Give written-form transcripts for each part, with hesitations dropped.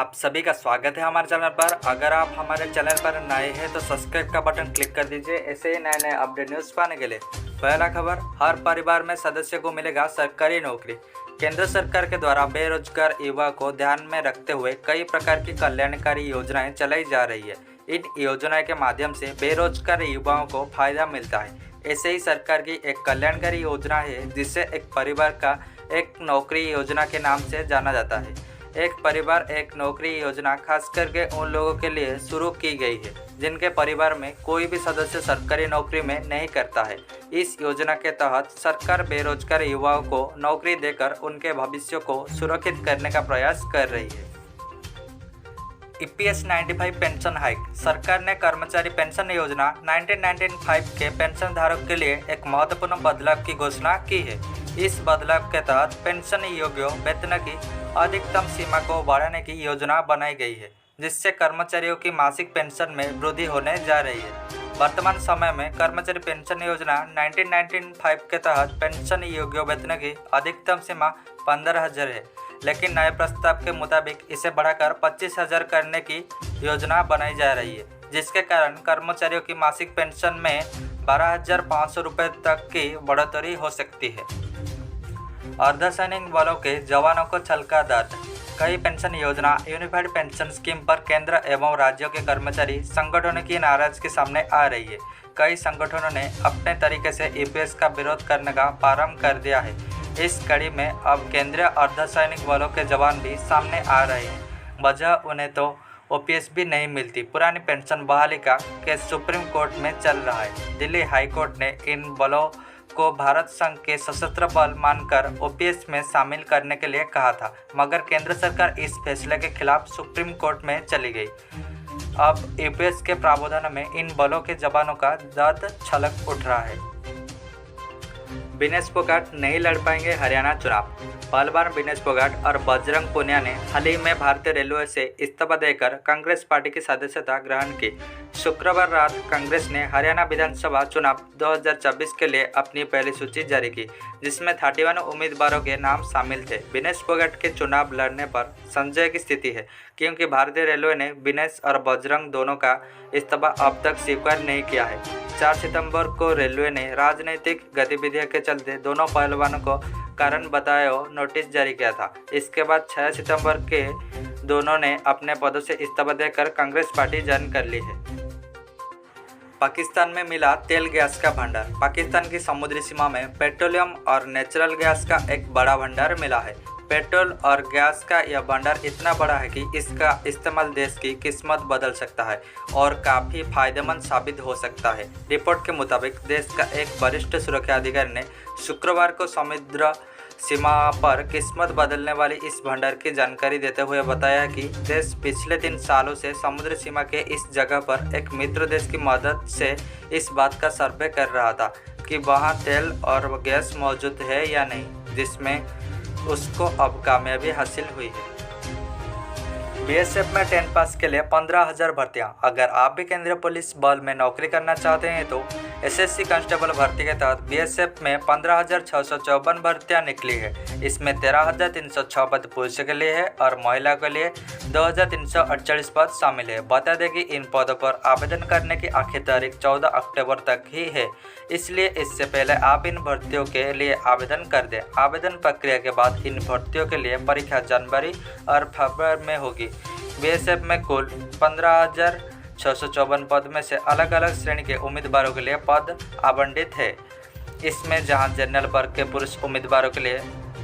आप सभी का स्वागत है हमारे चैनल पर। अगर आप हमारे चैनल पर नए हैं तो सब्सक्राइब का बटन क्लिक कर दीजिए ऐसे ही नए नए अपडेट न्यूज़ पाने के लिए। पहला खबर, हर परिवार में सदस्य को मिलेगा सरकारी नौकरी। केंद्र सरकार के द्वारा बेरोजगार युवा को ध्यान में रखते हुए कई प्रकार की कल्याणकारी योजनाएं चलाई जा रही है। इन योजनाओं के माध्यम से बेरोजगार युवाओं को फायदा मिलता है। ऐसे ही सरकार की एक कल्याणकारी योजना है जिसे एक परिवार का एक नौकरी योजना के नाम से जाना जाता है। एक परिवार एक नौकरी योजना खास करके उन लोगों के लिए शुरू की गई है जिनके परिवार में कोई भी सदस्य सरकारी नौकरी में नहीं करता है। इस योजना के तहत सरकार बेरोजगार युवाओं को नौकरी देकर उनके भविष्य को सुरक्षित करने का प्रयास कर रही है। EPS 95 pension hike. सरकार ने कर्मचारी पेंशन योजना 1995 के पेंशन धारक के लिए एक महत्वपूर्ण बदलाव की घोषणा की है। इस बदलाव के तहत पेंशन योग्य वेतन की अधिकतम सीमा को बढ़ाने की योजना बनाई गई है, जिससे कर्मचारियों की मासिक पेंशन में वृद्धि होने जा रही है। वर्तमान समय में कर्मचारी पेंशन योजना 1995 के तहत पेंशन योग्य वेतन की अधिकतम सीमा 15,000 है, लेकिन नए प्रस्ताव के मुताबिक इसे बढ़ाकर 25,000 करने की योजना बनाई जा रही है, जिसके कारण कर्मचारियों की मासिक पेंशन में 12,500 रुपये तक की बढ़ोतरी हो सकती है। अर्धसैनिक बलों के जवानों को छलका दर्द। कई पेंशन योजना यूनिफाइड पेंशन स्कीम पर केंद्र एवं राज्यों के कर्मचारी संगठनों की नाराजगी सामने आ रही है। कई संगठनों ने अपने तरीके से EPS का विरोध करने का प्रारंभ कर दिया है। इस कड़ी में अब केंद्रीय अर्धसैनिक बलों के जवान भी सामने आ रहे हैं। वजह उन्हें तो OPS भी नहीं मिलती। पुरानी पेंशन बहाली का केस सुप्रीम कोर्ट में चल रहा है। दिल्ली हाई कोर्ट ने इन बलों को भारत संघ के सशस्त्र बल मानकर OPS में शामिल करने के लिए कहा था, मगर केंद्र सरकार इस फैसले के खिलाफ सुप्रीम कोर्ट में चली गई। अब EPS के प्रावधान में इन बलों के जवानों का दर्द छलक उठ रहा है। विनेश फोगाट नहीं लड़ पाएंगे हरियाणा चुनाव। पहलवान विनेश फोगाट और बजरंग पुनिया ने हाल ही में भारतीय रेलवे से इस्तीफा देकर कांग्रेस पार्टी की सदस्यता ग्रहण की। शुक्रवार रात कांग्रेस ने हरियाणा विधानसभा चुनाव 2024 के लिए अपनी पहली सूची जारी की, जिसमें 31 उम्मीदवारों के नाम शामिल थे। विनेश फोगाट के चुनाव लड़ने पर संशय की स्थिति है, क्योंकि भारतीय रेलवे ने विनेश और बजरंग दोनों का इस्तीफा अब तक स्वीकार नहीं किया है। 4 सितंबर को रेलवे ने राजनीतिक गतिविधियों के चलते दोनों पहलवानों को कारण बताए नोटिस जारी किया था। इसके बाद 6 सितंबर के दोनों ने अपने पदों से इस्तीफा देकर कांग्रेस पार्टी ज्वाइन कर ली है। पाकिस्तान में मिला तेल गैस का भंडार। पाकिस्तान की समुद्री सीमा में पेट्रोलियम और नेचुरल गैस का एक बड़ा भंडार मिला है। पेट्रोल और गैस का यह भंडार इतना बड़ा है कि इसका इस्तेमाल देश की किस्मत बदल सकता है और काफ़ी फायदेमंद साबित हो सकता है। रिपोर्ट के मुताबिक देश का एक वरिष्ठ सुरक्षा अधिकारी ने शुक्रवार को समुद्र सीमा पर किस्मत बदलने वाली इस भंडार की जानकारी देते हुए बताया कि देश पिछले 3 सालों से समुद्र सीमा के इस जगह पर एक मित्र देश की मदद से इस बात का सर्वे कर रहा था कि वहाँ तेल और गैस मौजूद है या नहीं, जिसमें उसको अब कामयाबी हासिल हुई है। BSF में 10 पास के लिए 15,000 भर्तियां। अगर आप भी केंद्रीय पुलिस बल में नौकरी करना चाहते हैं तो SSC कांस्टेबल भर्ती के तहत BSF में 15,654 भर्तियां निकली है। इसमें 13,306 पद पुरुषों के लिए है और महिला के लिए 2,348 पद शामिल है। बता दें कि इन पदों पर आवेदन करने की आखिरी तारीख 14 अक्टूबर तक ही है, इसलिए इससे पहले आप इन भर्तियों के लिए आवेदन कर दें। आवेदन प्रक्रिया के बाद इन भर्तियों के लिए परीक्षा जनवरी और फरवरी में होगी। BSF में कुल 15,654 पद में से अलग अलग श्रेणी के उम्मीदवारों के लिए पद आवंटित है। इसमें जहां जनरल वर्ग के पुरुष उम्मीदवारों के लिए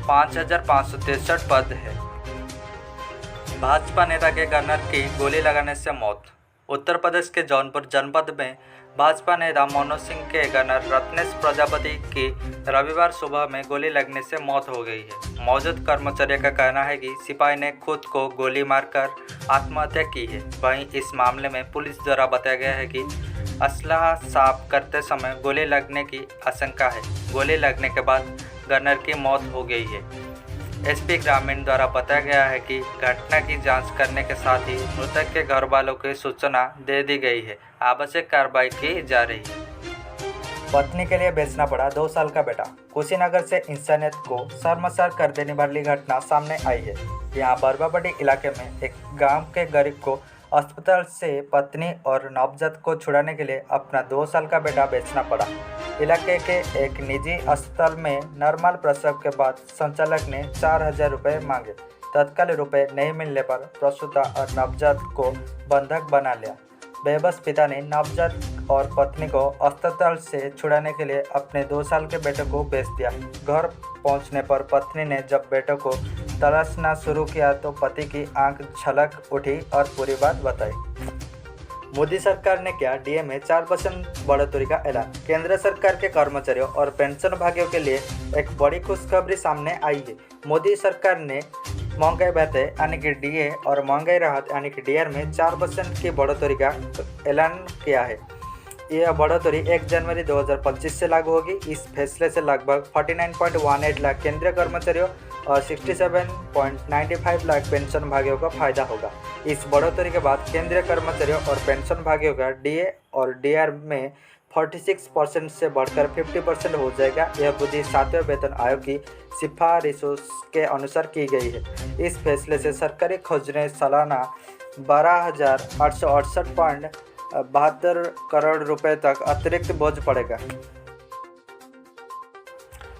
5,563 पद है। भाजपा नेता के गन्नर की गोली लगाने से मौत। उत्तर प्रदेश के जौनपुर जनपद में भाजपा नेता मनोज सिंह के गनर रत्नेश प्रजापति की रविवार सुबह में गोली लगने से मौत हो गई है। मौजूद कर्मचारियों का कहना है कि सिपाही ने खुद को गोली मारकर आत्महत्या की है। वहीं इस मामले में पुलिस द्वारा बताया गया है कि असलहा साफ करते समय गोली लगने की आशंका है। गोली लगने के बाद गनर की मौत हो गई है। SP ग्रामीण द्वारा बताया गया है कि घटना की जांच करने के साथ ही मृतक के घर वालों को सूचना दे दी गई है। आवश्यक कार्रवाई की जा रही है। पत्नी के लिए बेचना पड़ा 2 साल का बेटा। कुशीनगर से इंसानियत को शर्मसार कर देने वाली घटना सामने आई है। यहाँ बरवाबड़ी इलाके में एक गांव के गरीब को अस्पताल से पत्नी और नवजात को छुड़ाने के लिए अपना 2 साल का बेटा बेचना पड़ा। इलाके के एक निजी अस्पताल में नॉर्मल प्रसव के बाद संचालक ने 4,000 रुपये मांगे। तत्काल रुपये नहीं मिलने पर प्रसूता और नवजात को बंधक बना लिया। बेबस पिता ने नवजात और पत्नी को अस्पताल से छुड़ाने के लिए अपने 2 साल के बेटे को बेच दिया। घर पहुंचने पर पत्नी ने जब बेटे को तलाशना शुरू किया तो पति की आंख झलक उठी और पूरी बात बताई। मोदी सरकार ने किया डीए में 4% बढ़ोतरी का ऐलान। केंद्र सरकार के कर्मचारियों और पेंशनभोगियों के लिए एक बड़ी खुशखबरी सामने आई है। मोदी सरकार ने महंगाई भत्ते यानी कि डीए और महंगाई राहत यानी कि डीआर में 4% की बढ़ोतरी का ऐलान किया है। यह बढ़ोतरी 1 जनवरी 2025 से लागू होगी। इस फैसले से लगभग 49.18 लाख केंद्रीय कर्मचारियों और 67.95 लाख पेंशनभोगियों को फायदा होगा। इस बढ़ोतरी के बाद केंद्रीय कर्मचारियों और पेंशनभोगियों का डीए और डीआर में 46% से बढ़कर 50% हो जाएगा। यह वृद्धि 7वें वेतन आयोग की सिफारिशों के अनुसार की गई है। इस फैसले से सरकारी खजाने सालाना 12,868.72 करोड़ रुपए तक अतिरिक्त बोझ पड़ेगा।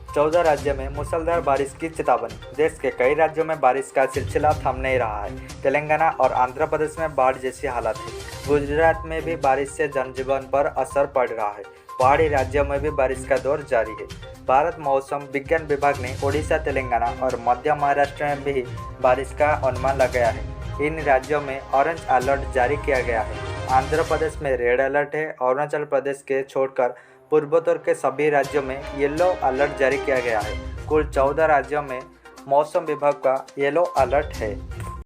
14 राज्यों में मूसलाधार बारिश की चेतावनी। देश के कई राज्यों में बारिश का सिलसिला थम नहीं रहा है। तेलंगाना और आंध्र प्रदेश में बाढ़ जैसी हालत है। गुजरात में भी बारिश से जनजीवन पर असर पड़ रहा है। पहाड़ी राज्यों में भी बारिश का दौर जारी है। भारत मौसम विज्ञान विभाग ने ओडिशा, तेलंगाना और मध्य महाराष्ट्र में भी बारिश का अनुमान लगाया है। इन राज्यों में ऑरेंज अलर्ट जारी किया गया है। आंध्र प्रदेश में रेड अलर्ट है। अरुणाचल प्रदेश के छोड़कर पूर्वोत्तर के सभी राज्यों में येलो अलर्ट जारी किया गया है। कुल 14 राज्यों में मौसम विभाग का येलो अलर्ट है।